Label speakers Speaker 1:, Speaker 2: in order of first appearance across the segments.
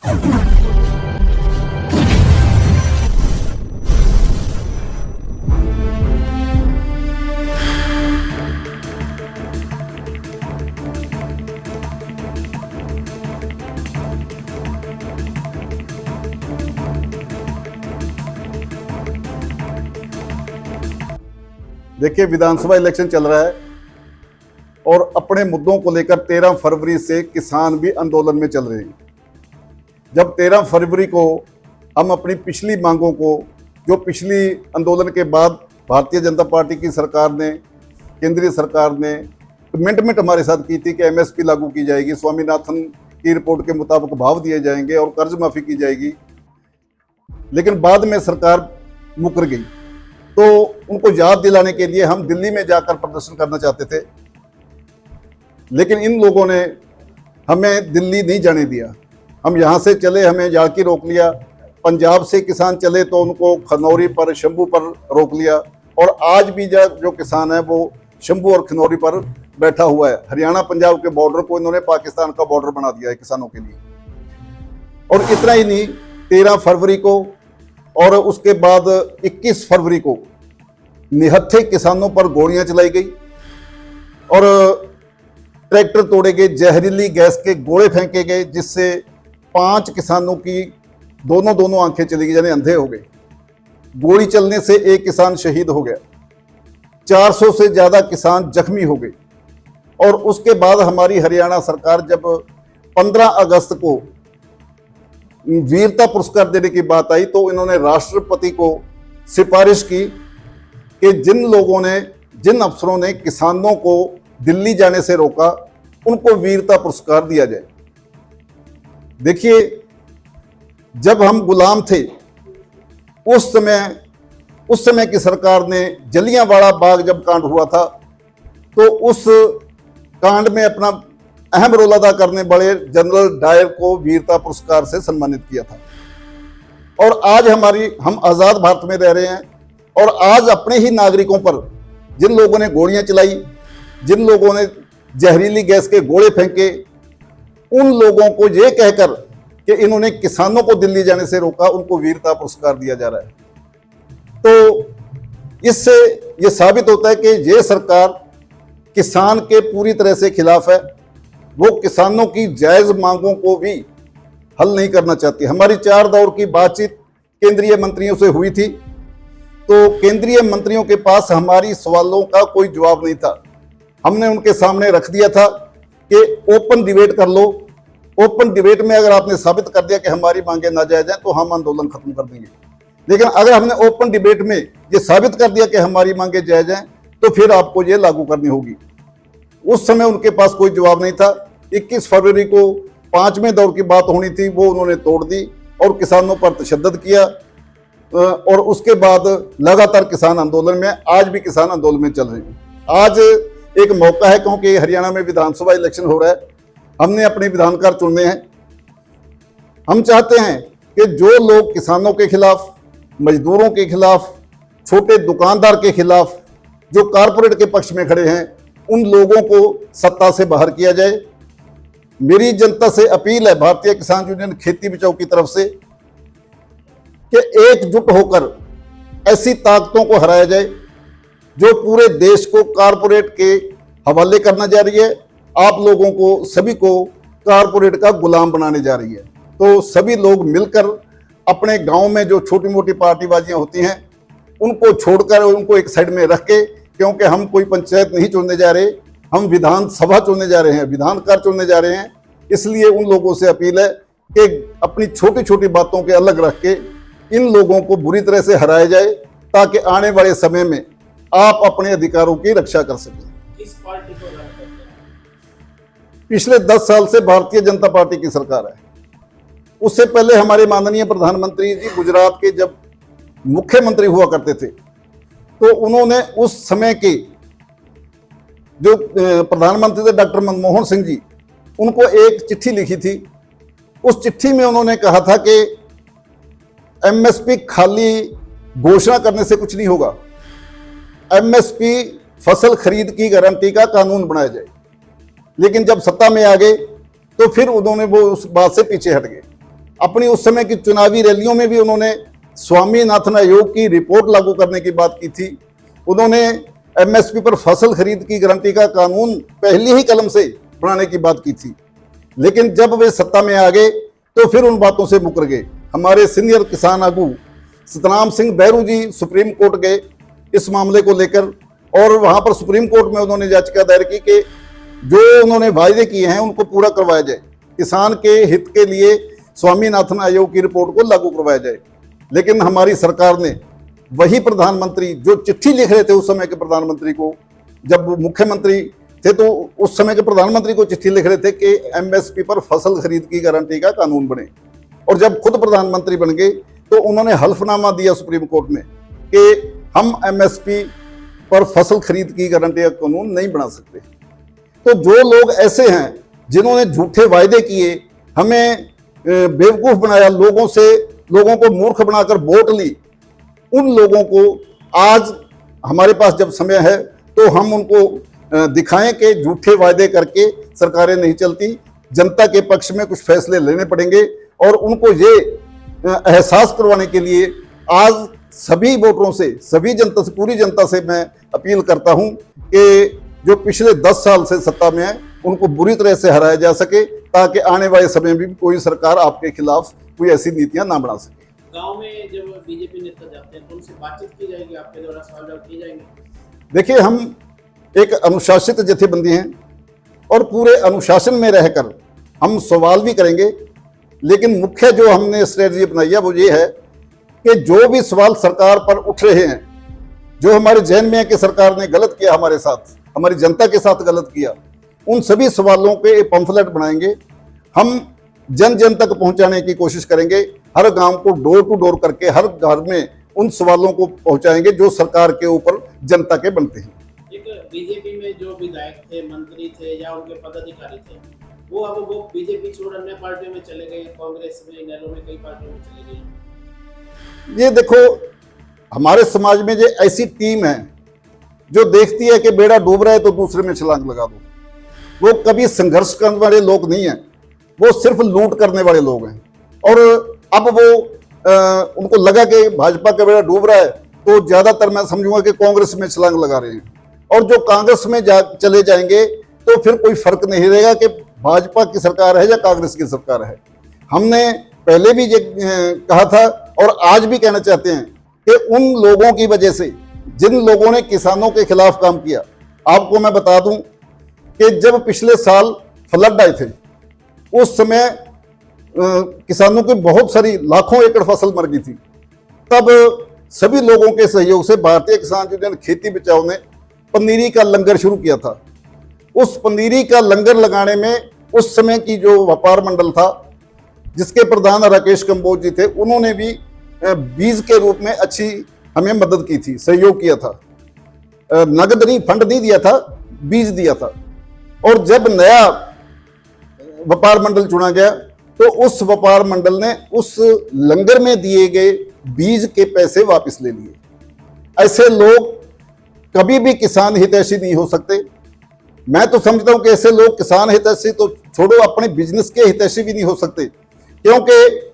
Speaker 1: देखिए, विधानसभा इलेक्शन चल रहा है और अपने मुद्दों को लेकर 13 फरवरी से किसान भी आंदोलन में चल रहे हैं। जब 13 फरवरी को हम अपनी पिछली मांगों को, जो पिछली आंदोलन के बाद भारतीय जनता पार्टी की सरकार ने, केंद्रीय सरकार ने कमिटमेंट हमारे साथ की थी कि एमएसपी लागू की जाएगी, स्वामीनाथन की रिपोर्ट के मुताबिक भाव दिए जाएंगे और कर्ज माफी की जाएगी, लेकिन बाद में सरकार मुकर गई। तो उनको याद दिलाने के लिए हम दिल्ली में जाकर प्रदर्शन करना चाहते थे, लेकिन इन लोगों ने हमें दिल्ली नहीं जाने दिया। हम यहाँ से चले, हमें झाड़की रोक लिया। पंजाब से किसान चले तो उनको खनौरी पर, शंभू पर रोक लिया। और आज भी जो किसान है वो शंभू और खनौरी पर बैठा हुआ है। हरियाणा पंजाब के बॉर्डर को इन्होंने पाकिस्तान का बॉर्डर बना दिया है किसानों के लिए। और इतना ही नहीं, 13 फरवरी को और उसके बाद 21 फरवरी को निहत्थे किसानों पर गोलियां चलाई गई और ट्रैक्टर तोड़े गए, जहरीली गैस के गोले फेंके गए, जिससे 5 किसानों की दोनों आंखें चली गई, यानी अंधे हो गए। गोली चलने से एक किसान शहीद हो गया, 400 से ज्यादा किसान जख्मी हो गए। और उसके बाद हमारी हरियाणा सरकार जब 15 अगस्त को वीरता पुरस्कार देने की बात आई तो इन्होंने राष्ट्रपति को सिफारिश की कि जिन अफसरों ने किसानों को दिल्ली जाने से रोका उनको वीरता पुरस्कार दिया जाए। देखिए, जब हम गुलाम थे उस समय की सरकार ने जलियांवाला बाग जब कांड हुआ था तो उस कांड में अपना अहम रोल अदा करने वाले जनरल डायर को वीरता पुरस्कार से सम्मानित किया था। और आज हम आजाद भारत में रह रहे हैं और आज अपने ही नागरिकों पर जिन लोगों ने गोलियां चलाई, जिन लोगों ने जहरीली गैस के गोले फेंके, उन लोगों को यह कहकर कि इन्होंने किसानों को दिल्ली जाने से रोका, उनको वीरता पुरस्कार दिया जा रहा है। तो इससे यह साबित होता है कि यह सरकार किसान के पूरी तरह से खिलाफ है। वो किसानों की जायज मांगों को भी हल नहीं करना चाहती। हमारी 4 दौर की बातचीत केंद्रीय मंत्रियों से हुई थी तो केंद्रीय मंत्रियों के पास हमारी सवालों का कोई जवाब नहीं था। हमने उनके सामने रख दिया था कि ओपन डिबेट कर लो, ओपन डिबेट में अगर आपने साबित कर दिया कि हमारी मांगे नाजायज हैं तो हम आंदोलन खत्म कर देंगे। लेकिन अगर हमने ओपन डिबेट में ये साबित कर दिया कि हमारी मांगे जायज हैं तो फिर आपको ये लागू करनी होगी। उस समय उनके पास कोई जवाब नहीं था। 21 फरवरी को 5वें दौर की बात होनी थी, वो उन्होंने तोड़ दी और किसानों पर तशद्दुद किया। और उसके बाद लगातार किसान आंदोलन में, आज भी किसान आंदोलन में चल रहे हैं। आज एक मौका है क्योंकि हरियाणा में विधानसभा इलेक्शन हो रहा है, हमने अपने विधानकार चुनने हैं। हम चाहते हैं कि जो लोग किसानों के खिलाफ, मजदूरों के खिलाफ, छोटे दुकानदार के खिलाफ, जो कारपोरेट के पक्ष में खड़े हैं, उन लोगों को सत्ता से बाहर किया जाए। मेरी जनता से अपील है, भारतीय किसान यूनियन खेती बचाओ की तरफ से, कि एकजुट होकर ऐसी ताकतों को हराया जाए जो पूरे देश को कारपोरेट के हवाले करना जा रही है, आप लोगों को, सभी को कारपोरेट का गुलाम बनाने जा रही है। तो सभी लोग मिलकर अपने गांव में जो छोटी मोटी पार्टीबाजियां होती हैं उनको छोड़कर, उनको एक साइड में रख के, क्योंकि हम कोई पंचायत नहीं चुनने जा रहे, हम विधानसभा चुनने जा रहे हैं, विधानकार चुनने जा रहे हैं। इसलिए उन लोगों से अपील है कि अपनी छोटी छोटी बातों के अलग रख के इन लोगों को बुरी तरह से हराया जाए ताकि आने वाले समय में आप अपने अधिकारों की रक्षा कर सकें।
Speaker 2: इस पार्टी को रन करते हैं।
Speaker 1: पिछले 10 साल से भारतीय जनता पार्टी की सरकार है। उससे पहले हमारे माननीय प्रधानमंत्री जी गुजरात के जब मुख्यमंत्री हुआ करते थे तो उन्होंने उस समय के जो प्रधानमंत्री थे डॉक्टर मनमोहन सिंह जी, उनको एक चिट्ठी लिखी थी। उस चिट्ठी में उन्होंने कहा था कि एमएसपी खाली घोषणा करने से कुछ नहीं होगा, एमएसपी फसल खरीद की गारंटी का कानून बनाया जाए। लेकिन जब सत्ता में आ गए तो फिर उन्होंने वो उस बात से पीछे हट गए। अपनी उस समय की चुनावी रैलियों में भी उन्होंने स्वामीनाथन आयोग की रिपोर्ट लागू करने की बात की थी। उन्होंने एमएसपी पर फसल खरीद की गारंटी का कानून पहली ही कलम से बनाने की बात की थी। लेकिन जब वे सत्ता में आ गए तो फिर उन बातों से मुकर गए। हमारे सीनियर किसान आगू सतनाम सिंह बैरू जी सुप्रीम कोर्ट गए इस मामले को लेकर, और वहां पर सुप्रीम कोर्ट में उन्होंने याचिका दायर की कि जो उन्होंने वायदे किए हैं उनको पूरा करवाया जाए, किसान के हित के लिए स्वामीनाथन आयोग की रिपोर्ट को लागू करवाया जाए। लेकिन हमारी सरकार ने वही प्रधानमंत्री जो चिट्ठी लिख रहे थे उस समय के प्रधानमंत्री को, जब वो मुख्यमंत्री थे तो उस समय के प्रधानमंत्री को चिट्ठी लिख रहे थे कि एमएसपी पर फसल खरीद की गारंटी का कानून बने, और जब खुद प्रधानमंत्री बन गए तो उन्होंने हल्फनामा दिया सुप्रीम कोर्ट में कि हम एमएसपी पर फसल खरीद की गारंटी का कानून नहीं बना सकते। तो जो लोग ऐसे हैं जिन्होंने झूठे वायदे किए, हमें बेवकूफ बनाया, लोगों को मूर्ख बनाकर वोट ली, उन लोगों को आज हमारे पास जब समय है तो हम उनको दिखाएं कि झूठे वायदे करके सरकारें नहीं चलती, जनता के पक्ष में कुछ फैसले लेने पड़ेंगे। और उनको ये एहसास करवाने के लिए आज सभी वोटरों से, सभी जनता से, पूरी जनता से मैं अपील करता हूं कि जो पिछले 10 साल से सत्ता में है उनको बुरी तरह से हराया जा सके, ताकि आने वाले समय में भी कोई सरकार आपके खिलाफ कोई ऐसी नीतियां ना बना सके।
Speaker 2: गांव में जब बीजेपी नेता जाते हैं तो उनसे बातचीत की जाएगी, आपके द्वारा सवाल जवाब किए जाएंगे?
Speaker 1: देखिए, हम एक अनुशासित जथेबंदी हैं और पूरे अनुशासन में रहकर हम सवाल भी करेंगे, लेकिन मुख्य जो हमने स्ट्रेटजी अपनाई है वो ये है कि जो भी सवाल सरकार पर उठ रहे हैं, जो हमारे जहन में है कि सरकार ने गलत किया हमारे साथ, हमारी जनता के साथ गलत किया, उन सभी सवालों के एक पंफलेट बनाएंगे, हम जन जन तक पहुंचाने की कोशिश करेंगे। हर गांव को डोर टू डोर करके हर घर में उन सवालों को पहुंचाएंगे जो सरकार के ऊपर जनता के बनते हैं।
Speaker 2: एक बीजेपी में जो विधायक थे, मंत्री थे या उनके पदाधिकारी थे, वो बीजेपी छोड़ अन्य पार्टियों में चले गए, कांग्रेस में, इनेलो में, कई पार्टियों में चले गए।
Speaker 1: ये देखो, हमारे समाज में जो ऐसी टीम है जो देखती है कि बेड़ा डूब रहा है तो दूसरे में छलांग लगा दो, वो कभी संघर्ष करने वाले लोग नहीं हैं, वो सिर्फ लूट करने वाले लोग हैं। और अब वो उनको लगा कि भाजपा का बेड़ा डूब रहा है तो ज्यादातर मैं समझूंगा कि कांग्रेस में छलांग लगा रहे हैं, और जो कांग्रेस में चले जाएंगे तो फिर कोई फर्क नहीं रहेगा कि भाजपा की सरकार है या कांग्रेस की सरकार है। हमने पहले भी ये कहा था और आज भी कहना चाहते हैं कि उन लोगों की वजह से, जिन लोगों ने किसानों के खिलाफ काम किया, आपको मैं बता दूं कि जब पिछले साल फ्लड आए थे उस समय किसानों की बहुत सारी लाखों एकड़ फसल मर गई थी। तब सभी लोगों के सहयोग से भारतीय किसान यूनियन खेती बचाओ ने पनीरी का लंगर शुरू किया था। उस पनीरी का लंगर लगाने में उस समय की जो व्यापार मंडल था, जिसके प्रधान राकेश कंबोज जी थे, उन्होंने भी बीज के रूप में अच्छी हमें मदद की थी, सहयोग किया था। नगद नहीं, फंड नहीं दिया था, बीज दिया था। और जब नया व्यापार मंडल चुना गया तो उस व्यापार मंडल ने उस लंगर में दिए गए बीज के पैसे वापस ले लिए। ऐसे लोग कभी भी किसान हितैषी नहीं हो सकते। मैं तो समझता हूं कि ऐसे लोग किसान हितैषी तो छोड़ो, अपने बिजनेस के हितैषी भी नहीं हो सकते, क्योंकि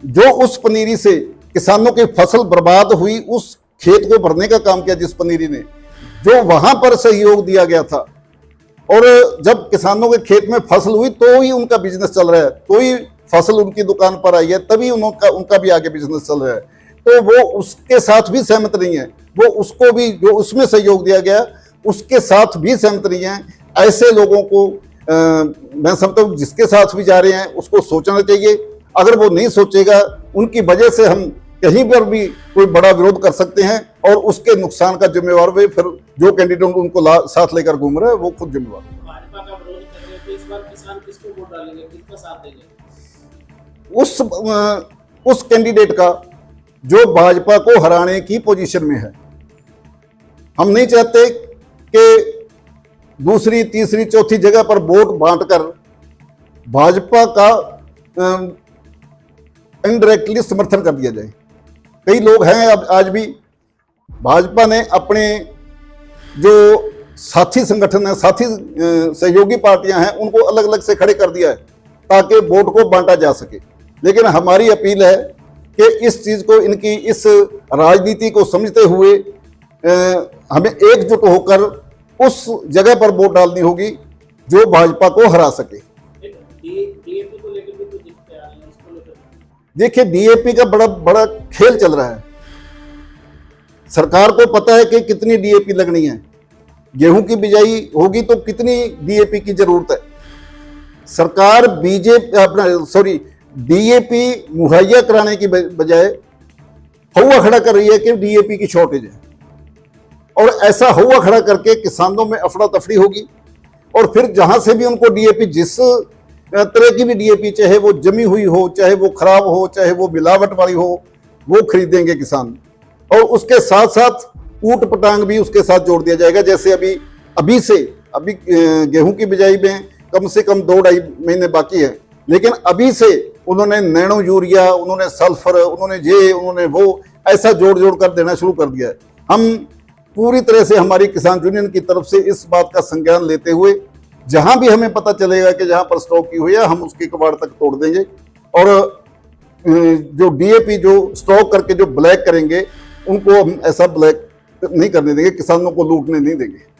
Speaker 1: जो उस पनीरी से किसानों की फसल बर्बाद हुई, उस खेत को भरने का काम किया जिस पनीरी ने, जो वहां पर सहयोग दिया गया था, और जब किसानों के खेत में फसल हुई तो ही उनका बिजनेस चल रहा है, तो ही फसल उनकी दुकान पर आई है, तभी उनका भी आगे बिजनेस चल रहा है। तो वो उसके साथ भी सहमत नहीं है, वो उसको भी जो उसमें सहयोग दिया गया उसके साथ भी सहमत नहीं है। ऐसे लोगों को मैं समझता हूँ जिसके साथ भी जा रहे हैं उसको सोचना चाहिए। अगर वो नहीं सोचेगा, उनकी वजह से हम कहीं पर भी कोई बड़ा विरोध कर सकते हैं, और उसके नुकसान का जिम्मेवार वे फिर जो कैंडिडेट उनको साथ लेकर घूम रहे हैं वो खुद जिम्मेवार।
Speaker 2: भाजपा का विरोध कर रहे हैं तो इस बार किसान किसको वोट डालेंगे, किसका साथ देंगे?
Speaker 1: उस कैंडिडेट का जो भाजपा को हराने की पोजीशन में है। हम नहीं चाहते कि दूसरी, तीसरी, चौथी जगह पर वोट बांटकर भाजपा का इनडायरेक्टली समर्थन कर दिया जाए। कई लोग हैं अब आज भी, भाजपा ने अपने जो साथी संगठन है, साथी सहयोगी पार्टियां हैं, उनको अलग अलग से खड़े कर दिया है ताकि वोट को बांटा जा सके। लेकिन हमारी अपील है कि इस चीज को, इनकी इस राजनीति को समझते हुए हमें एकजुट होकर उस जगह पर वोट डालनी होगी जो भाजपा को हरा सके।
Speaker 2: डीएपी को लेकर भी तो दिक्कतें आ रही हैं, उसको लेकर
Speaker 1: देखिए, डीएपी का बड़ा बड़ा खेल चल रहा है। सरकार को पता है कि कितनी डीएपी लगनी है, गेहूं की बिजाई होगी तो कितनी डीएपी की जरूरत है। सरकार डीएपी मुहैया कराने की बजाय हवा खड़ा कर रही है कि डीएपी की शॉर्टेज है, और ऐसा हवा खड़ा करके किसानों में अफड़ा तफड़ी होगी, और फिर जहां से भी उनको डीएपी, जिस तरह की भी डीएपी, चाहे वो जमी हुई हो, चाहे वो खराब हो, चाहे वो मिलावट वाली हो, वो खरीदेंगे किसान। और उसके साथ साथ ऊट पटांग भी उसके साथ जोड़ दिया जाएगा। जैसे अभी गेहूं की बिजाई में कम से कम 2-2.5 महीने बाकी है, लेकिन अभी से उन्होंने नैनो यूरिया, उन्होंने सल्फर, उन्होंने वो ऐसा जोड़ कर देना शुरू कर दिया है। हम पूरी तरह से हमारी किसान यूनियन की तरफ से इस बात का संज्ञान लेते हुए, जहां भी हमें पता चलेगा कि जहां पर स्टॉक की हुई है, हम उसके कबाड़ तक तोड़ देंगे, और जो डीएपी जो स्टॉक करके जो ब्लैक करेंगे, उनको हम ऐसा ब्लैक नहीं करने देंगे, किसानों को लूटने नहीं देंगे।